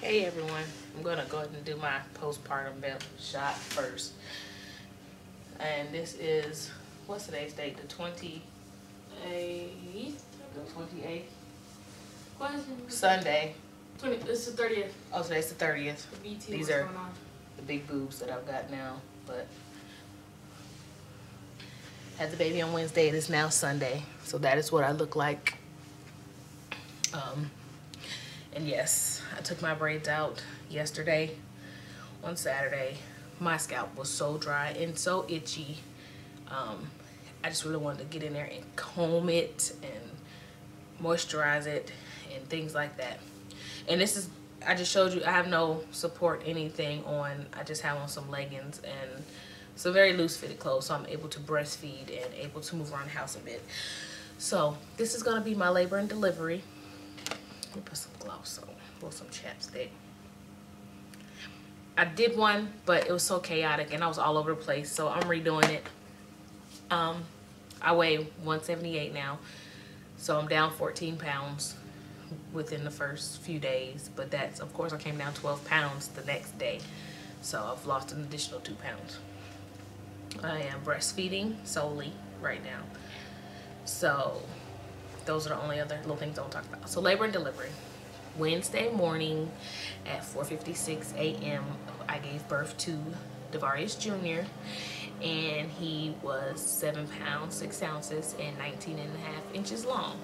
Hey everyone, I'm gonna go ahead and do my postpartum shot first. And this is, what's today's date? The 28th? The 28th? What is it? Sunday. It's the 30th. Oh, today's the 30th. The BT, These are the big boobs that I've got now. But had the baby on Wednesday. It is now Sunday. So that is what I look like. And yes, I took my braids out yesterday on Saturday. My scalp was so dry and so itchy. I just really wanted to get in there and comb it and moisturize it and things like that. And this is, I just showed you, I have no support anything on. I just have on some leggings and some very loose fitted clothes, so I'm able to breastfeed and able to move around the house a bit. So this is gonna be my labor and delivery. Let me put some gloves on, or some chapstick. I did one, but it was so chaotic and I was all over the place, so I'm redoing it. I weigh 178 now, so I'm down 14 pounds within the first few days, but that's, of course, I came down 12 pounds the next day, so I've lost an additional 2 pounds. I am breastfeeding solely right now, so those are the only other little things I'll talk about. So labor and delivery. Wednesday morning at 4:56 a.m. I gave birth to Davarius Jr. and he was 7 pounds 6 ounces and 19.5 inches long.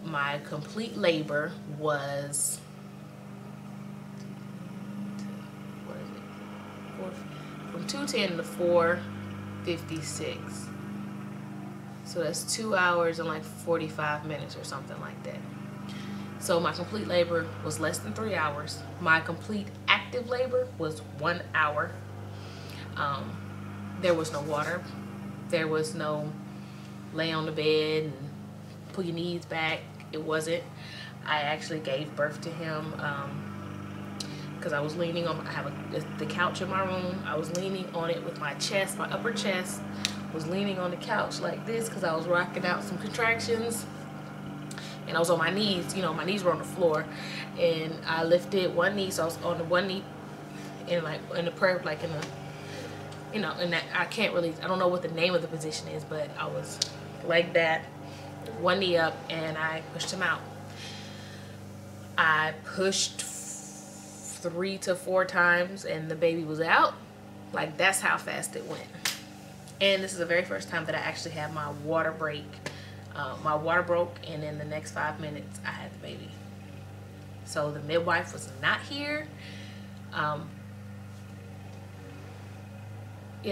My complete labor was, what is it, from 2:10 to 4:56. So that's 2 hours and like 45 minutes or something like that. So my complete labor was less than 3 hours. My complete active labor was 1 hour. There was no water. There was no lay on the bed and pull your knees back. It wasn't. I actually gave birth to him because I was leaning on, I have the couch in my room. I was leaning on it with my chest, my upper chest. Was leaning on the couch like this because I was rocking out some contractions, and I was on my knees. You know, my knees were on the floor, and I lifted one knee, so I was on the one knee in like in the prayer, like in the, you know, and that I can't really, I don't know what the name of the position is, but I was like that, one knee up, and I pushed him out. I pushed 3 to 4 times, and the baby was out. Like, that's how fast it went. And this is the very first time that I actually had my water break. My water broke, and in the next 5 minutes, I had the baby. So the midwife was not here. Yeah,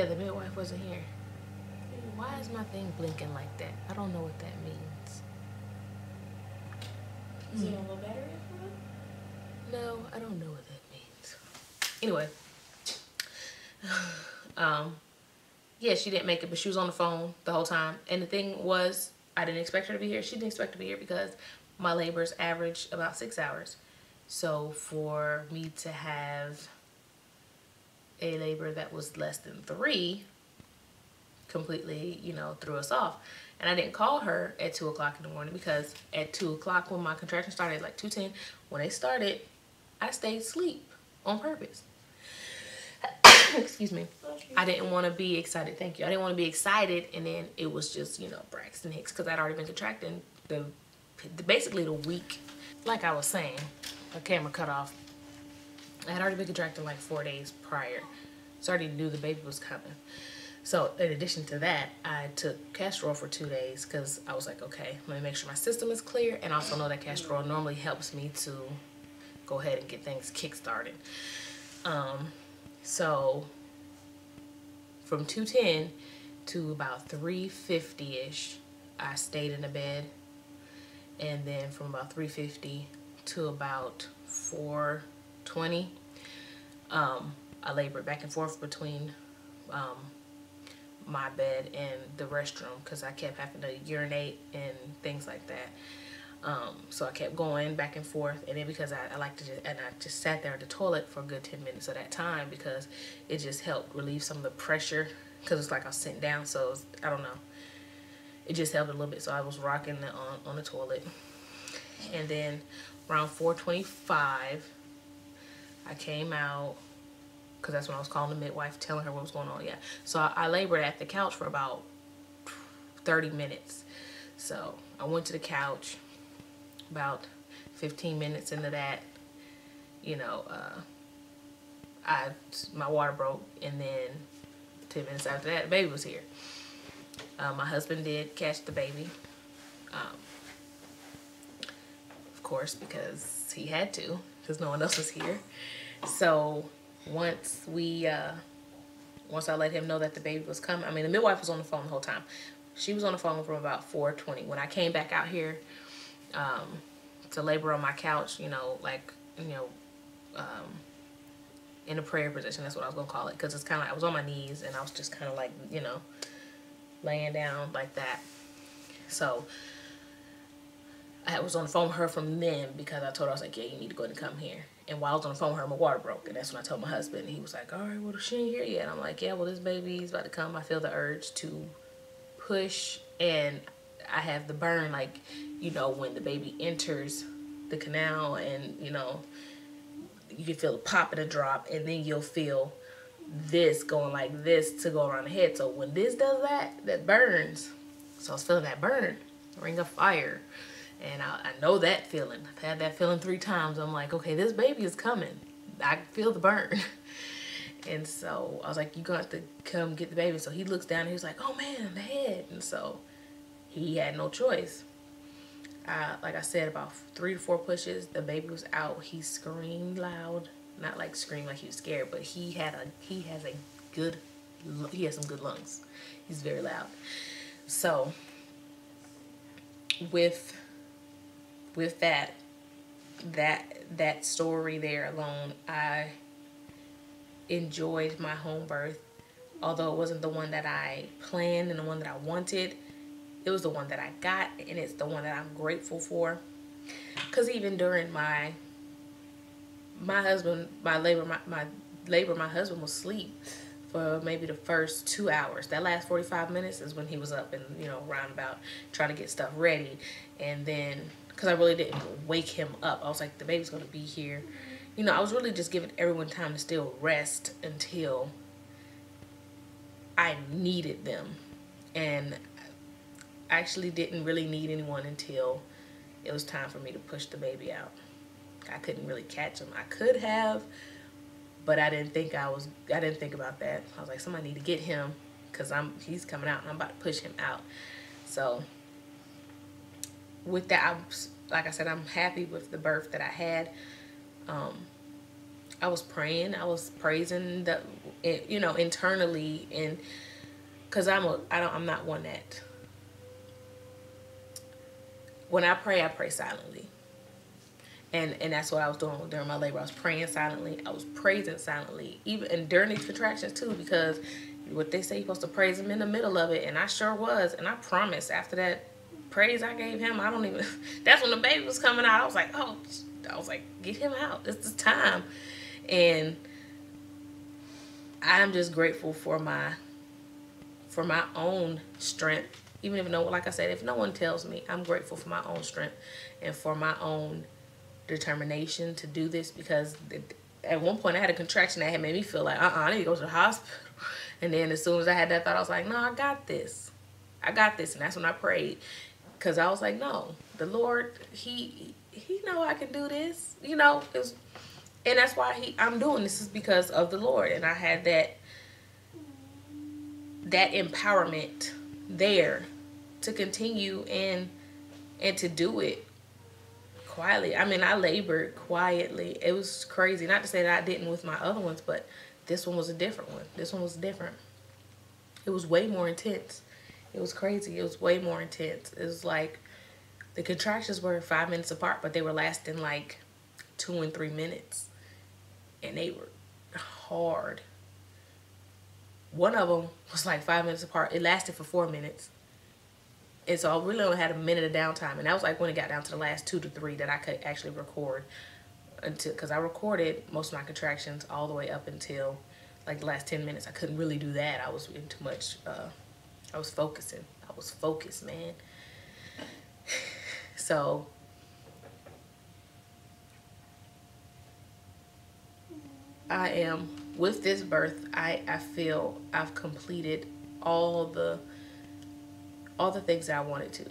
the midwife wasn't here. Why is my thing blinking like that? I don't know what that means. Is it on low battery? No, I don't know what that means. Anyway. Yeah, she didn't make it, but she was on the phone the whole time. And the thing was, I didn't expect her to be here. She didn't expect to be here because my labors average about 6 hours. So for me to have a labor that was less than 3 completely, you know, threw us off. And I didn't call her at 2 o'clock in the morning because at 2 o'clock when my contractions started, like 2:10, when they started, I stayed asleep on purpose. Excuse me. I didn't want to be excited. Thank you. I didn't want to be excited, and then it was just, you know, Braxton Hicks, because I'd already been contracting basically the week. Like I was saying, my camera cut off. I had already been contracting like 4 days prior, so I already knew the baby was coming. So in addition to that, I took castor oil for 2 days because I was like, okay, let me make sure my system is clear, and also know that castor oil normally helps me to go ahead and get things kick-started. So from 2:10 to about 3:50-ish, I stayed in the bed. And then from about 3:50 to about 4:20, I labored back and forth between my bed and the restroom because I kept having to urinate and things like that. So I kept going back and forth, and then because I like to just, and I just sat there at the toilet for a good 10 minutes of that time because it just helped relieve some of the pressure, because it's like I was sitting down, so I don't know, it just helped a little bit. So I was rocking on the toilet, And then around 4:25, I came out, because that's when I was calling the midwife, telling her what was going on. Yeah. So I labored at the couch for about 30 minutes. So I went to the couch. About 15 minutes into that, you know, my water broke, and then 10 minutes after that, the baby was here. My husband did catch the baby, of course, because he had to, because no one else was here. So once I let him know that the baby was coming, I mean, the midwife was on the phone the whole time. She was on the phone from about 4:20. When I came back out here to labor on my couch, you know, like, you know, in a prayer position, that's what I was gonna call it, because it's kind of like I was on my knees and I was just kind of like, you know, laying down like that. So I was on the phone with her from then, because I told her, I was like, yeah, you need to go ahead and come here. And while I was on the phone with her, my water broke, and that's when I told my husband, and he was like, all right, well, she ain't here yet. And I'm like, yeah, well, this baby's about to come. I feel the urge to push, and I have the burn, like, you know, when the baby enters the canal, and, you know, you can feel the pop and a drop, and then you'll feel this going like this to go around the head. So when this does that, that burns. So I was feeling that burn, ring of fire. And I know that feeling. I've had that feeling 3 times. I'm like, okay, this baby is coming. I feel the burn. And so I was like, you got to come get the baby. So he looks down and he's like, oh man, the head. And so he had no choice. Like I said, about 3 to 4 pushes, the baby was out. He screamed loud. Not like screamed like he was scared, but he has some good lungs. He's very loud. So with that story there alone, I enjoyed my home birth. Although it wasn't the one that I planned and the one that I wanted, it was the one that I got, and it's the one that I'm grateful for. Because even during my husband was asleep for maybe the first 2 hours. That last 45 minutes is when he was up and, you know, roundabout trying to get stuff ready. And then, because I really didn't wake him up, I was like, the baby's going to be here. You know, I was really just giving everyone time to still rest until I needed them. And I actually didn't really need anyone until it was time for me to push the baby out. I couldn't really catch him. I could have, but I didn't think about that. I was like, somebody need to get him, because he's coming out and I'm about to push him out. So with that, like I said, I'm happy with the birth that I had. I was praying, I was praising you know, internally, and because I'm not one that, when I pray silently. And that's what I was doing during my labor. I was praying silently. I was praising silently. And during these contractions too, because what they say, you're supposed to praise him in the middle of it. And I sure was. And I promise, after that praise I gave him, that's when the baby was coming out. I was like, get him out. It's the time. And I'm just grateful for my own strength. Even if like I said, if no one tells me, I'm grateful for my own strength and for my own determination to do this, because at one point I had a contraction that had made me feel like, I need to go to the hospital. And then as soon as I had that thought, I was like, no, I got this. And that's when I prayed, because I was like, no, the Lord, he know I can do this, you know. And that's why I'm doing this, is because of the Lord. And I had that empowerment there to continue and to do it quietly. I mean, I labored quietly. It was crazy. Not to say that I didn't with my other ones, but this one was a different one. This one was different. It was way more intense. It was crazy. It was way more intense. It was like the contractions were 5 minutes apart, but they were lasting like 2 and 3 minutes. And they were hard. One of them was like 5 minutes apart. It lasted for 4 minutes. And so I really only had a minute of downtime. And that was like when it got down to the last 2 to 3 that I could actually record. Because I recorded most of my contractions all the way up until like the last 10 minutes. I couldn't really do that. I was in too much, I was focusing. I was focused, man. So I am, with this birth, I feel I've completed all the things that I wanted to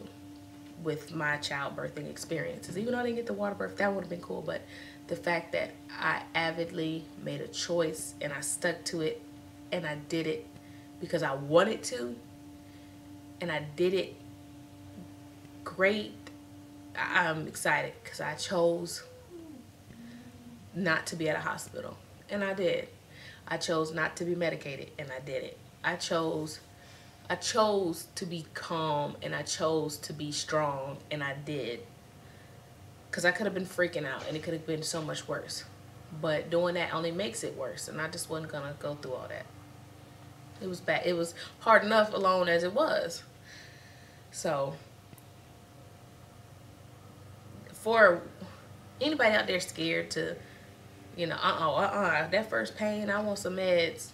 with my childbirthing experiences. Even though I didn't get the water birth, that would have been cool. But the fact that I avidly made a choice and I stuck to it and I did it because I wanted to, and I did it great. I'm excited because I chose not to be at a hospital, and I did. I chose not to be medicated, and I did it. I chose to be calm, and I chose to be strong, and I did. Because I could have been freaking out, and it could have been so much worse. But doing that only makes it worse, and I just wasn't going to go through all that. It was bad. It was hard enough alone as it was. So, for anybody out there scared to, that first pain, I want some meds.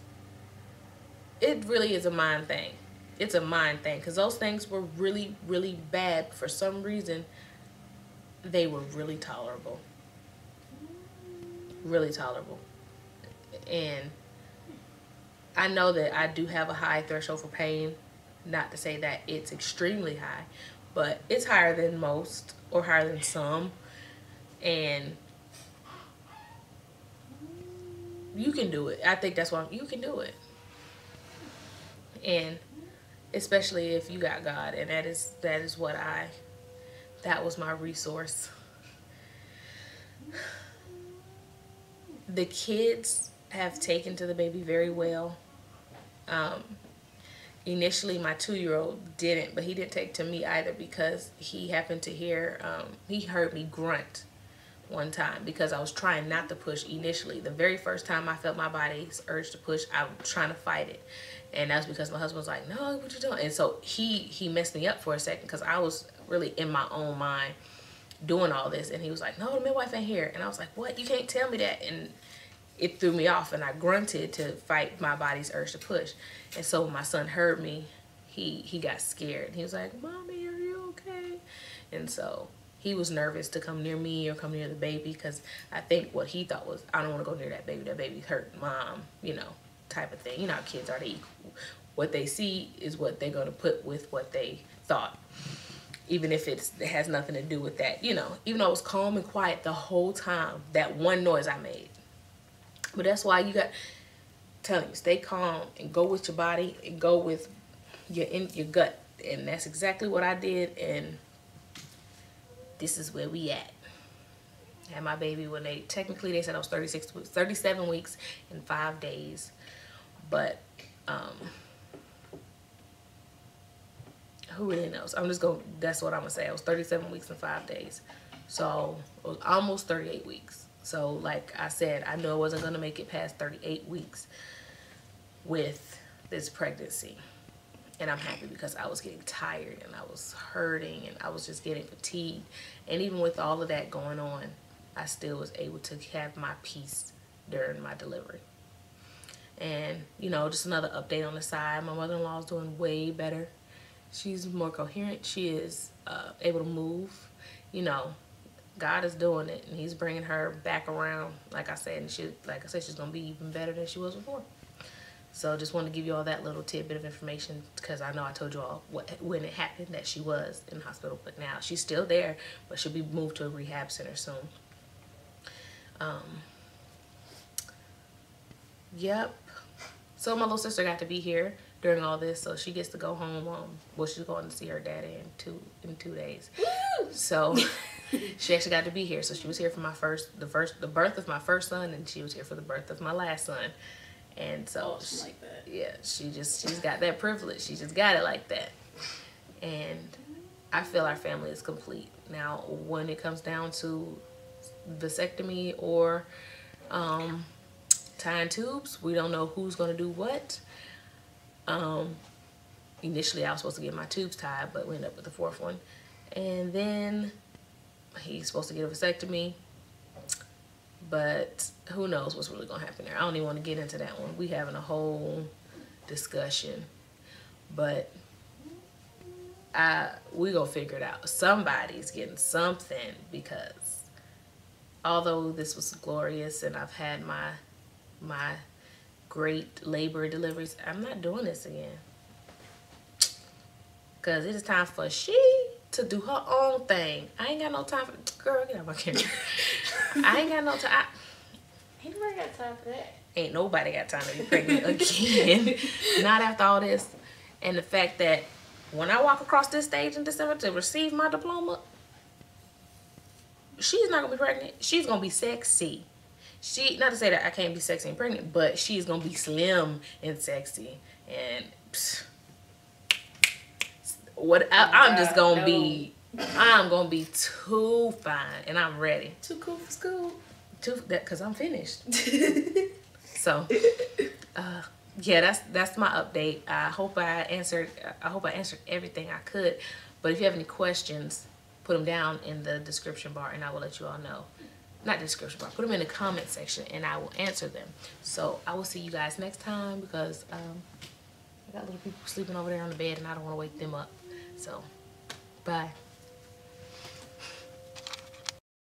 It really is a mind thing. It's a mind thing, because those things were really, really bad. For some reason, they were really tolerable. Really tolerable. And I know that I do have a high threshold for pain. Not to say that it's extremely high, but it's higher than most, or higher than some. And you can do it. I think that's why you can do it. And especially if you got God, and that was my resource. The kids have taken to the baby very well. Initially, my 2-year-old didn't, but he didn't take to me either, because he happened to hear, he heard me grunt one time because I was trying not to push initially. The very first time I felt my body's urge to push, I was trying to fight it. And that's because my husband was like, no, what you doing? And so he messed me up for a second, because I was really in my own mind doing all this. And he was like, no, the midwife ain't here. And I was like, what? You can't tell me that. And it threw me off, and I grunted to fight my body's urge to push. And so when my son heard me, he got scared. He was like, Mommy, are you okay? And so he was nervous to come near me or come near the baby, because I think what he thought was, I don't want to go near that baby. That baby hurt Mom, type of thing. You know how kids are. What they see is what they're going to put with what they thought. Even if it has nothing to do with that. Even though I was calm and quiet the whole time, that one noise I made. But that's why you got, telling you, stay calm and go with your body and go with your gut. And that's exactly what I did. And this is where we at. I had my baby when they said I was 37 weeks and 5 days. But who really knows? That's what I'm gonna say. I was 37 weeks and 5 days. So it was almost 38 weeks. So like I said, I knew I wasn't gonna make it past 38 weeks with this pregnancy. And I'm happy, because I was getting tired and I was hurting and I was just getting fatigued. And even with all of that going on, I still was able to have my peace during my delivery. And, just another update on the side. My mother-in-law is doing way better. She's more coherent. She is able to move. God is doing it, and he's bringing her back around, like I said. And she's going to be even better than she was before. So just wanted to give you all that little tidbit of information, because I know I told you all when it happened that she was in the hospital. But now she's still there, but she'll be moved to a rehab center soon. Yep. So my little sister got to be here during all this, so she gets to go home. She's going to see her daddy in 2 days. Woo! So she actually got to be here. So she was here for the birth of my first son, and she was here for the birth of my last son. And so like that. Yeah, she's got that privilege. She just got it like that. And I feel our family is complete. Now, when it comes down to vasectomy or tying tubes, we don't know who's going to do what. Initially, I was supposed to get my tubes tied, but we ended up with the 4th one. And then he's supposed to get a vasectomy. But who knows what's really going to happen there. I don't even want to get into that one. We having a whole discussion. But we going to figure it out. Somebody's getting something, because although this was glorious and I've had my great labor deliveries. I'm not doing this again. Because it is time for she to do her own thing. I ain't got no time for... Girl, get out my camera. I ain't got no time. Ain't nobody got time for that. Ain't nobody got time to be pregnant again. Not after all this. And the fact that when I walk across this stage in December to receive my diploma, she's not going to be pregnant. She's going to be sexy. Not to say that I can't be sexy and pregnant, but she's going to be slim and sexy. And I'm just going to be, I'm going to be too fine. And I'm ready. Too cool for school. Because I'm finished. So, yeah, that's my update. I hope I answered everything I could. But if you have any questions, put them down in the description bar and I will let you all know. Not the description bar. Put them in the comment section and I will answer them. So I will see you guys next time because I got little people sleeping over there on the bed and I don't want to wake them up. So, bye.